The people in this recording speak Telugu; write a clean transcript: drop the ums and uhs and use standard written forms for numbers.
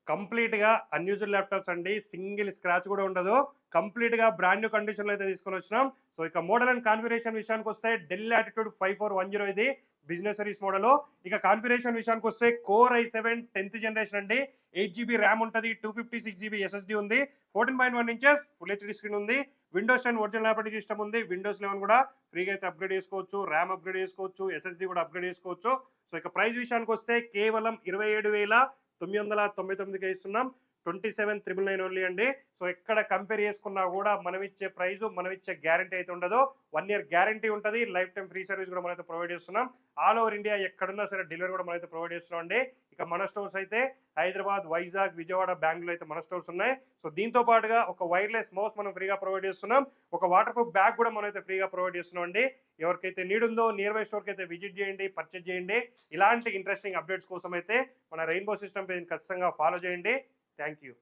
కంప్లీట్‌గా అన్‌యూజ్డ్ ల్యాప్‌టాప్స్ అండి. సింగిల్ స్క్రాచ్ కూడా ఉండదు. కంప్లీట్‌గా బ్రాండ్ న్యూ కండిషన్‌లో అయితే తీసుకొనొచ్చినాం. సో ఇక మోడల్ అండ్ కాన్ఫిగరేషన్ విషయానికొస్తే డెల్ లాటిట్యూడ్ 5410 ఇది బిజినెస్ సిరీస్ మోడలు. ఇక కాన్ఫిగరేషన్ విషయానికొస్తే కోర్ i7 10థ్ జనరేషన్ అండి. 8 జీబీ ర్యామ్ ఉంటది. 256 జీబీ ఎస్ఎస్‌డీ ఉంది. 14.1 ఇంచెస్ ఫుల్ హెచ్‌డీ స్క్రీన్ ఉంది. విండోస్ 10 ఒరిజినల్ ఆపరేటింగ్ సిస్టమ్ ఉంది. విండోస్ 11 కూడా ఫ్రీగా అయితే అప్‌గ్రేడ్ చేసుకోవచ్చు. ర్యామ్ అప్‌గ్రేడ్ చేసుకోవచ్చు. ఎస్ఎస్‌డీ కూడా అప్‌గ్రేడ్ చేసుకోవచ్చు. సో ఇక ప్రైస్ విషయానికొస్తే కేవలం 27,999కే ఇస్తున్నాం. 27,999 ఓన్లీ అండి. సో ఎక్కడ కంపేర్ చేసుకున్నా కూడా మనం ఇచ్చే ప్రైస్, మనం ఇచ్చే గ్యారంటీ అయితే ఉండదు. 1 ఇయర్ గ్యారంటీ ఉంటుంది. లైఫ్ టైం ఫ్రీ సర్వీస్ కూడా మనమైతే ప్రొవైడ్ చేస్తున్నాం. ఆల్ ఓవర్ ఇండియా ఎక్కడున్నా సరే డెలివరీ కూడా మనమైతే ప్రొవైడ్ చేస్తున్నాం అండి. ఇక మన స్టోర్స్ అయితే హైదరాబాద్, వైజాగ్, విజయవాడ, బెంగళూరు అయితే మన స్టోర్స్ ఉన్నాయి. సో దీంతో పాటుగా ఒక వైర్లెస్ మౌస్ మనం ఫ్రీగా ప్రొవైడ్ చేస్తున్నాం. ఒక వాటర్ ప్రూఫ్ బ్యాగ్ కూడా మనం అయితే ఫ్రీగా ప్రొవైడ్ చేస్తున్నాం అండి. ఎవరికైతే నీడ్ ఉందో నియర్ బై స్టోర్కి అయితే విజిట్ చేయండి, పర్చేజ్ చేయండి. ఇలాంటి ఇంట్రెస్టింగ్ అప్డేట్స్ కోసం అయితే మన రెయిన్బో సిస్టమ్ పేజ్ ఖచ్చితంగా ఫాలో చేయండి. Thank you.